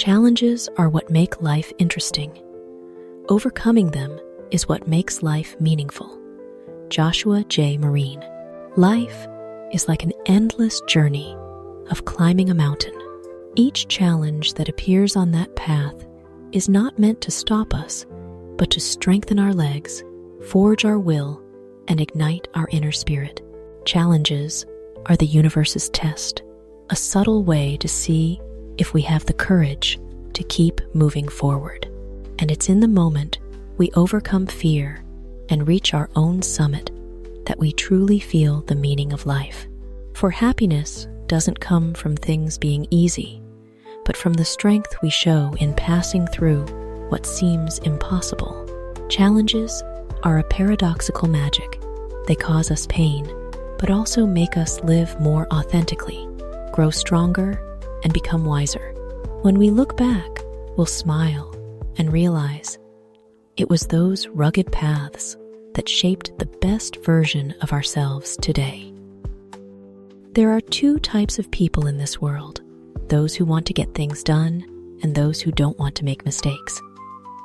Challenges are what make life interesting. Overcoming them is what makes life meaningful. Joshua J. Marine. Life is like an endless journey of climbing a mountain. Each challenge that appears on that path is not meant to stop us, but to strengthen our legs, forge our will, and ignite our inner spirit. Challenges are the universe's test, a subtle way to see if we have the courage to keep moving forward. And it's in the moment we overcome fear and reach our own summit that we truly feel the meaning of life. For happiness doesn't come from things being easy, but from the strength we show in passing through what seems impossible. Challenges are a paradoxical magic. They cause us pain, but also make us live more authentically, grow stronger, and become wiser. When we look back, we'll smile and realize it was those rugged paths that shaped the best version of ourselves today. There are two types of people in this world: those who want to get things done and those who don't want to make mistakes.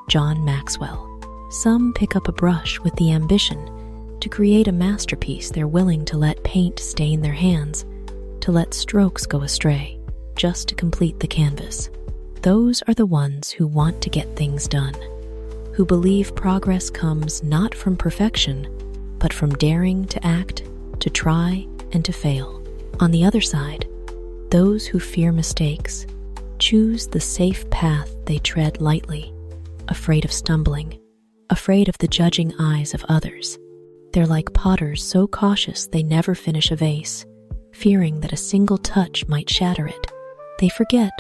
John Maxwell. Some pick up a brush with the ambition to create a masterpiece they're willing to let paint stain their hands, to let strokes go astray, just to complete the canvas. Those are the ones who want to get things done, who believe progress comes not from perfection, but from daring to act, to try, and to fail. On the other side, those who fear mistakes choose the safe path. They tread lightly, afraid of stumbling, afraid of the judging eyes of others. They're like potters so cautious they never finish a vase, fearing that a single touch might shatter it. They forget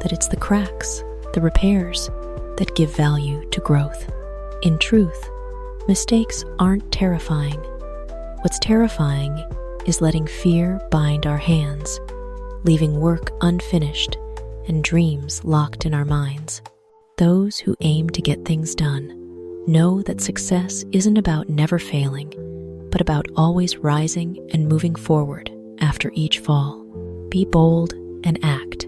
that it's the cracks, the repairs, that give value to growth. In truth, mistakes aren't terrifying. What's terrifying is letting fear bind our hands, leaving work unfinished and dreams locked in our minds. Those who aim to get things done know that success isn't about never failing, but about always rising and moving forward after each fall. Be bold and act.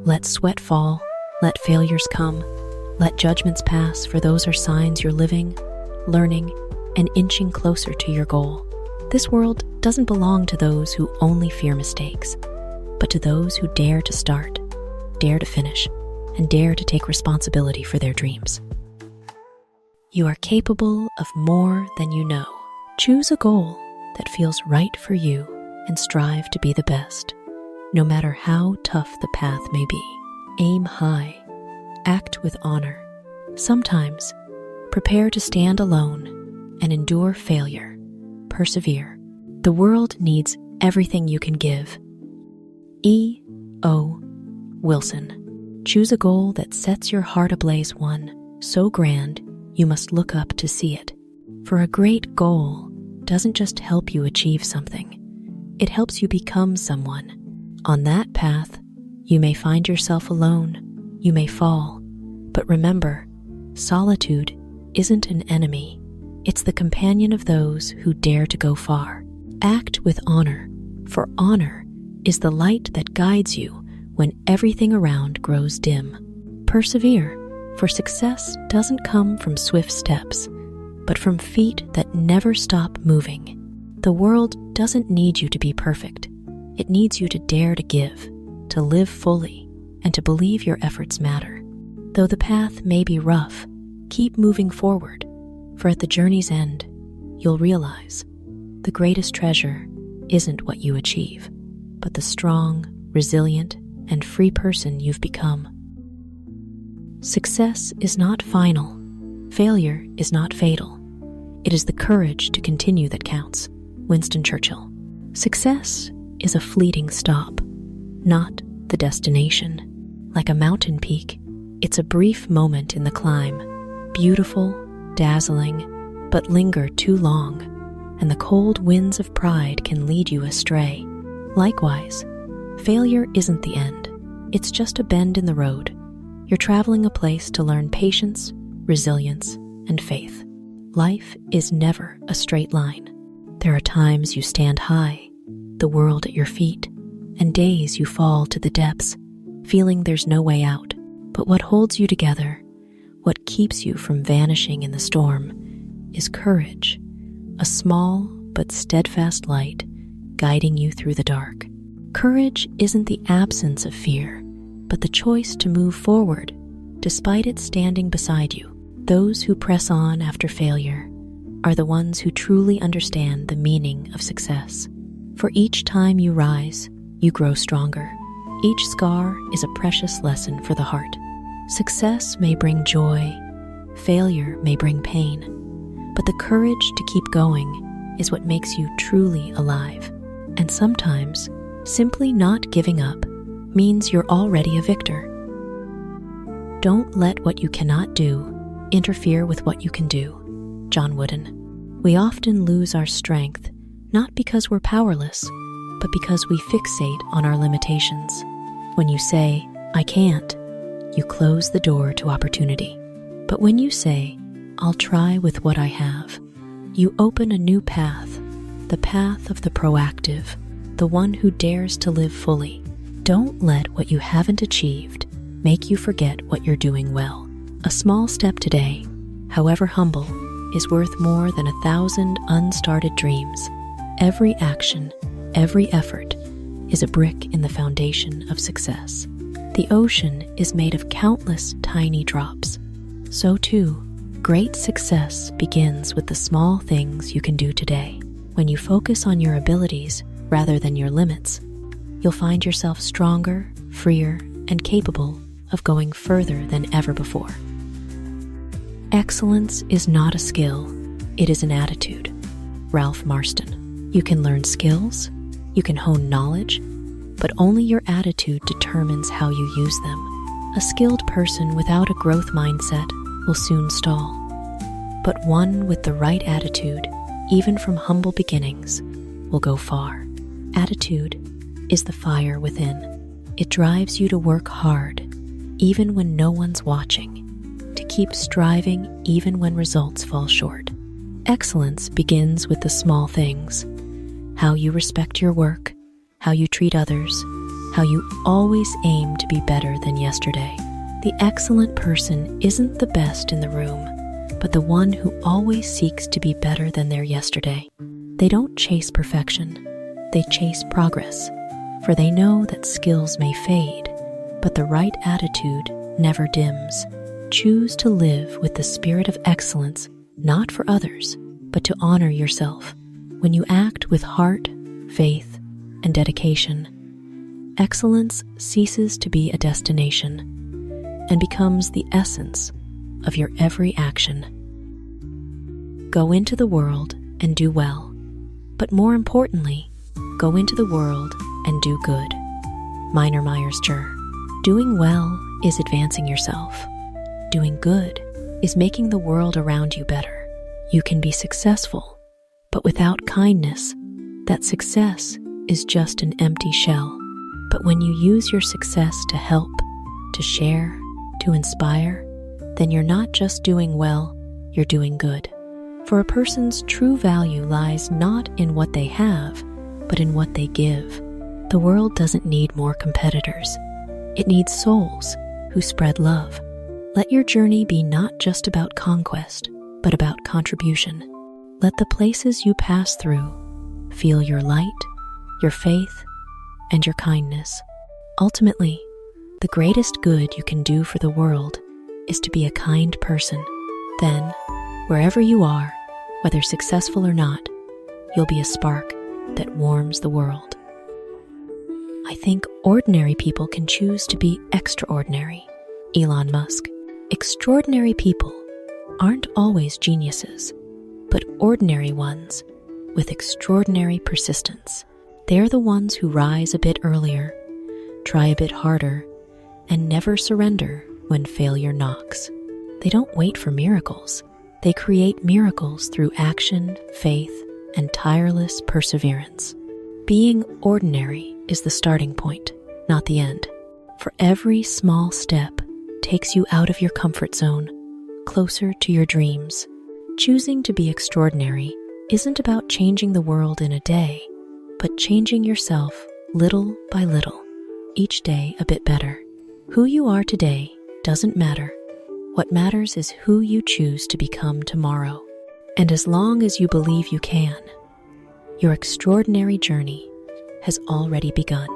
Let sweat fall, let failures come, let judgments pass, for those are signs you're living, learning, and inching closer to your goal. This world doesn't belong to those who only fear mistakes, but to those who dare to start, dare to finish, and dare to take responsibility for their dreams. You are capable of more than you know. Choose a goal that feels right for you and strive to be the best, no matter how tough the path may be. Aim high, act with honor. Sometimes, prepare to stand alone and endure failure. Persevere. The world needs everything you can give. E. O. Wilson. Choose a goal that sets your heart ablaze, one so grand you must look up to see it. For a great goal doesn't just help you achieve something, it helps you become someone. On that path, you may find yourself alone, you may fall, but remember, solitude isn't an enemy. It's the companion of those who dare to go far. Act with honor, for honor is the light that guides you when everything around grows dim. Persevere, for success doesn't come from swift steps, but from feet that never stop moving. The world doesn't need you to be perfect. It needs you to dare to give, to live fully, and to believe your efforts matter. Though the path may be rough, keep moving forward, for at the journey's end, you'll realize the greatest treasure isn't what you achieve, but the strong, resilient, and free person you've become. Success is not final. Failure is not fatal. It is the courage to continue that counts. Winston Churchill. Success is a fleeting stop, not the destination. Like a mountain peak, it's a brief moment in the climb, beautiful, dazzling, but linger too long, and the cold winds of pride can lead you astray. Likewise, failure isn't the end. It's just a bend in the road. You're traveling a place to learn patience, resilience, and faith. Life is never a straight line. There are times you stand high, the world at your feet, and days you fall to the depths, feeling there's no way out. But what holds you together, what keeps you from vanishing in the storm, is courage, a small but steadfast light guiding you through the dark. Courage isn't the absence of fear, but the choice to move forward despite it standing beside you. Those who press on after failure are the ones who truly understand the meaning of success. For each time you rise, you grow stronger. Each scar is a precious lesson for the heart. Success may bring joy, failure may bring pain, but the courage to keep going is what makes you truly alive. And sometimes, simply not giving up means you're already a victor. Don't let what you cannot do interfere with what you can do. John Wooden. We often lose our strength not because we're powerless, but because we fixate on our limitations. When you say, "I can't," you close the door to opportunity. But when you say, "I'll try with what I have," you open a new path, the path of the proactive, the one who dares to live fully. Don't let what you haven't achieved make you forget what you're doing well. A small step today, however humble, is worth more than 1,000 unstarted dreams. Every action, every effort, is a brick in the foundation of success. The ocean is made of countless tiny drops. So too, great success begins with the small things you can do today. When you focus on your abilities rather than your limits, you'll find yourself stronger, freer, and capable of going further than ever before. Excellence is not a skill, it is an attitude. Ralph Marston. You can learn skills, you can hone knowledge, but only your attitude determines how you use them. A skilled person without a growth mindset will soon stall, but one with the right attitude, even from humble beginnings, will go far. Attitude is the fire within. It drives you to work hard, even when no one's watching, to keep striving even when results fall short. Excellence begins with the small things: how you respect your work, how you treat others, how you always aim to be better than yesterday. The excellent person isn't the best in the room, but the one who always seeks to be better than their yesterday. They don't chase perfection, they chase progress, for they know that skills may fade, but the right attitude never dims. Choose to live with the spirit of excellence, not for others, but to honor yourself. When you act with heart, faith, and dedication, excellence ceases to be a destination and becomes the essence of your every action. Go into the world and do well, but more importantly, go into the world and do good. Minor Myers-Jur. Doing well is advancing yourself. Doing good is making the world around you better. You can be successful, but without kindness, that success is just an empty shell. But when you use your success to help, to share, to inspire, then you're not just doing well, you're doing good. For a person's true value lies not in what they have, but in what they give. The world doesn't need more competitors. It needs souls who spread love. Let your journey be not just about conquest, but about contribution. Let the places you pass through feel your light, your faith, and your kindness. Ultimately, the greatest good you can do for the world is to be a kind person. Then, wherever you are, whether successful or not, you'll be a spark that warms the world. I think ordinary people can choose to be extraordinary. Elon Musk. Extraordinary people aren't always geniuses, but ordinary ones with extraordinary persistence. They're the ones who rise a bit earlier, try a bit harder, and never surrender when failure knocks. They don't wait for miracles. They create miracles through action, faith, and tireless perseverance. Being ordinary is the starting point, not the end. For every small step takes you out of your comfort zone, closer to your dreams. Choosing to be extraordinary isn't about changing the world in a day, but changing yourself little by little, each day a bit better. Who you are today doesn't matter. What matters is who you choose to become tomorrow. And as long as you believe you can, your extraordinary journey has already begun.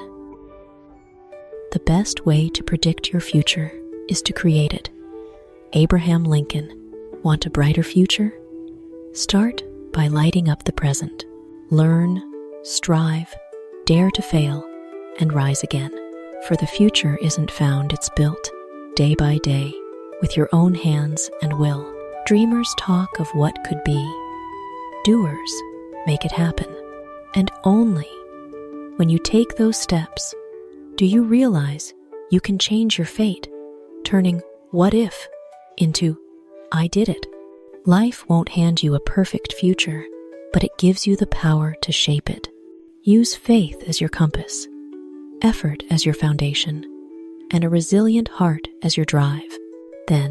The best way to predict your future is to create it. Abraham Lincoln. Want a brighter future? Start by lighting up the present. Learn, strive, dare to fail, and rise again. For the future isn't found, it's built, day by day, with your own hands and will. Dreamers talk of what could be. Doers make it happen. And only when you take those steps do you realize you can change your fate, turning "what if" into "I did it." Life won't hand you a perfect future, but it gives you the power to shape it. Use faith as your compass, effort as your foundation, and a resilient heart as your drive. Then,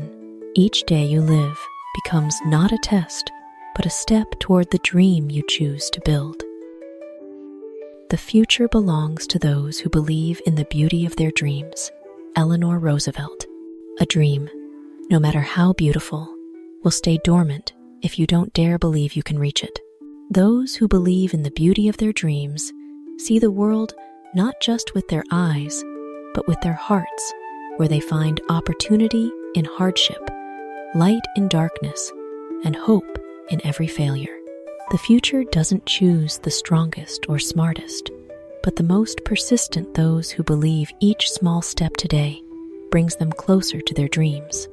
each day you live becomes not a test, but a step toward the dream you choose to build. The future belongs to those who believe in the beauty of their dreams. Eleanor Roosevelt. A dream, no matter how beautiful, will stay dormant if you don't dare believe you can reach it. Those who believe in the beauty of their dreams see the world not just with their eyes, but with their hearts, where they find opportunity in hardship, light in darkness, and hope in every failure. The future doesn't choose the strongest or smartest, but the most persistent, those who believe each small step today brings them closer to their dreams.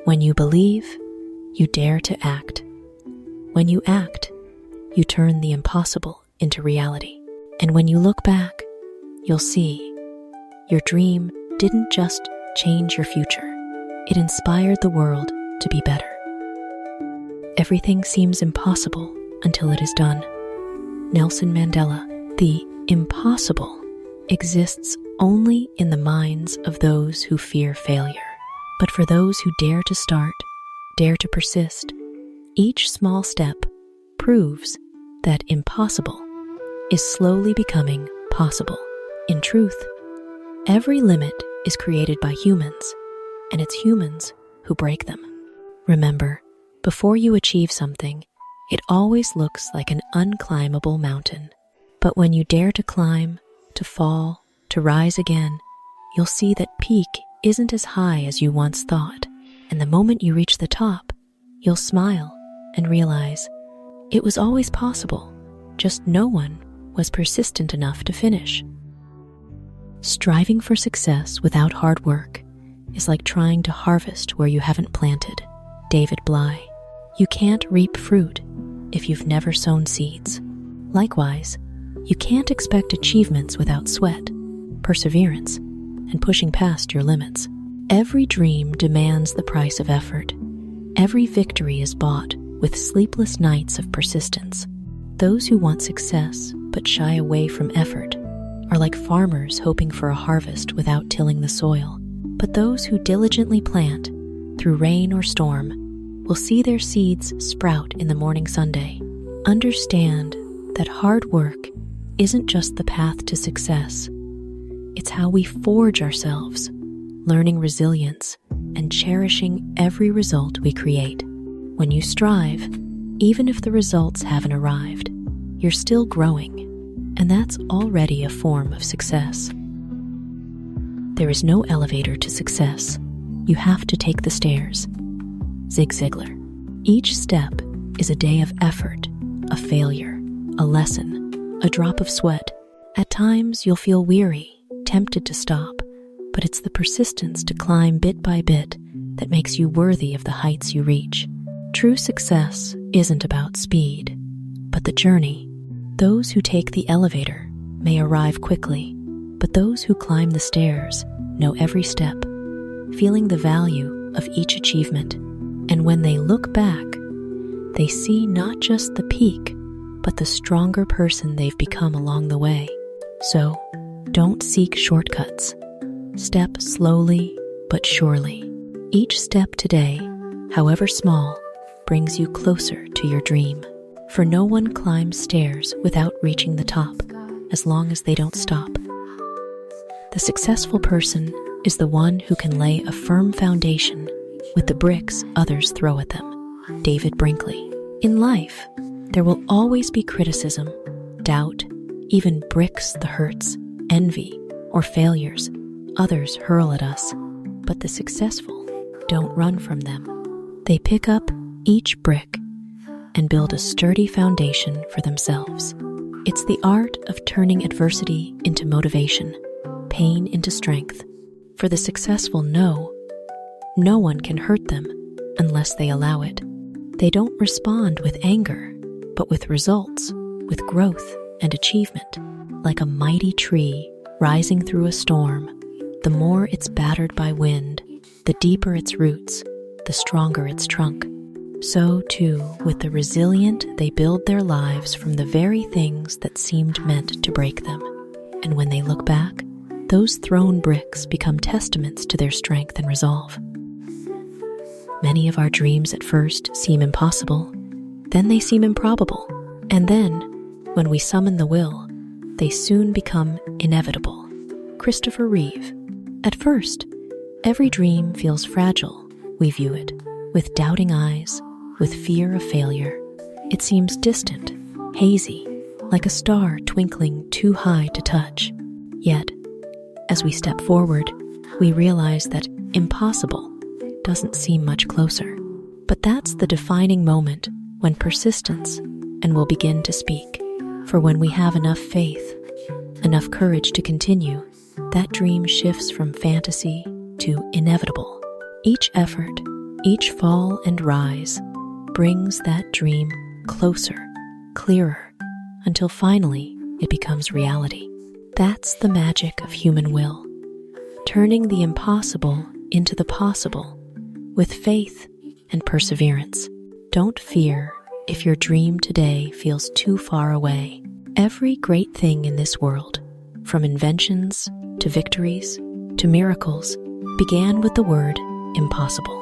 When you believe, you dare to act. When you act, you turn the impossible into reality. And when you look back, you'll see your dream didn't just change your future, it inspired the world to be better. Everything seems impossible until it is done. Nelson Mandela. The impossible exists only in the minds of those who fear failure. But for those who dare to start, dare to persist, each small step proves that impossible is slowly becoming possible. In truth, every limit is created by humans, and it's humans who break them. Remember, before you achieve something, it always looks like an unclimbable mountain. But when you dare to climb, to fall, to rise again, you'll see that peak isn't as high as you once thought. And the moment you reach the top, you'll smile and realize it was always possible, just no one was persistent enough to finish. Striving for success without hard work is like trying to harvest where you haven't planted. David Bly. You can't reap fruit if you've never sown seeds. Likewise, you can't expect achievements without sweat, perseverance, and pushing past your limits. Every dream demands the price of effort. Every victory is bought with sleepless nights of persistence. Those who want success but shy away from effort are like farmers hoping for a harvest without tilling the soil. But those who diligently plant, through rain or storm, will see their seeds sprout in the morning sunday. Understand that hard work isn't just the path to success. It's how we forge ourselves, learning resilience and cherishing every result we create. When you strive, even if the results haven't arrived, you're still growing, and that's already a form of success. There is no elevator to success. You have to take the stairs. Zig Ziglar. Each step is a day of effort, a failure, a lesson, a drop of sweat. At times you'll feel weary, tempted to stop, but it's the persistence to climb bit by bit that makes you worthy of the heights you reach. True success isn't about speed, but the journey. Those who take the elevator may arrive quickly, but those who climb the stairs know every step, feeling the value of each achievement. And when they look back, they see not just the peak, but the stronger person they've become along the way. So, don't seek shortcuts. Step slowly but surely. Each step today, however small, brings you closer to your dream. For no one climbs stairs without reaching the top, as long as they don't stop. The successful person is the one who can lay a firm foundation with the bricks others throw at them. David Brinkley. In life, there will always be criticism, doubt, even bricks the hurts, envy, or failures others hurl at us. But the successful don't run from them. They pick up each brick and build a sturdy foundation for themselves. It's the art of turning adversity into motivation, pain into strength. For the successful, no one can hurt them unless they allow it. They don't respond with anger, but with results, with growth and achievement. Like a mighty tree rising through a storm, the more it's battered by wind, the deeper its roots, the stronger its trunk. So, too, with the resilient, they build their lives from the very things that seemed meant to break them. And when they look back, those thrown bricks become testaments to their strength and resolve. Many of our dreams at first seem impossible, then they seem improbable, and then, when we summon the will, they soon become inevitable. Christopher Reeve. At first, every dream feels fragile. We view it with doubting eyes, with fear of failure. It seems distant, hazy, like a star twinkling too high to touch. Yet, as we step forward, we realize that impossible doesn't seem much closer. But that's the defining moment when persistence and will begin to speak. For when we have enough faith, enough courage to continue, that dream shifts from fantasy to inevitable. Each effort, each fall and rise brings that dream closer, clearer, until finally it becomes reality. That's the magic of human will, turning the impossible into the possible with faith and perseverance. Don't fear if your dream today feels too far away. Every great thing in this world, from inventions to victories to miracles, began with the word impossible.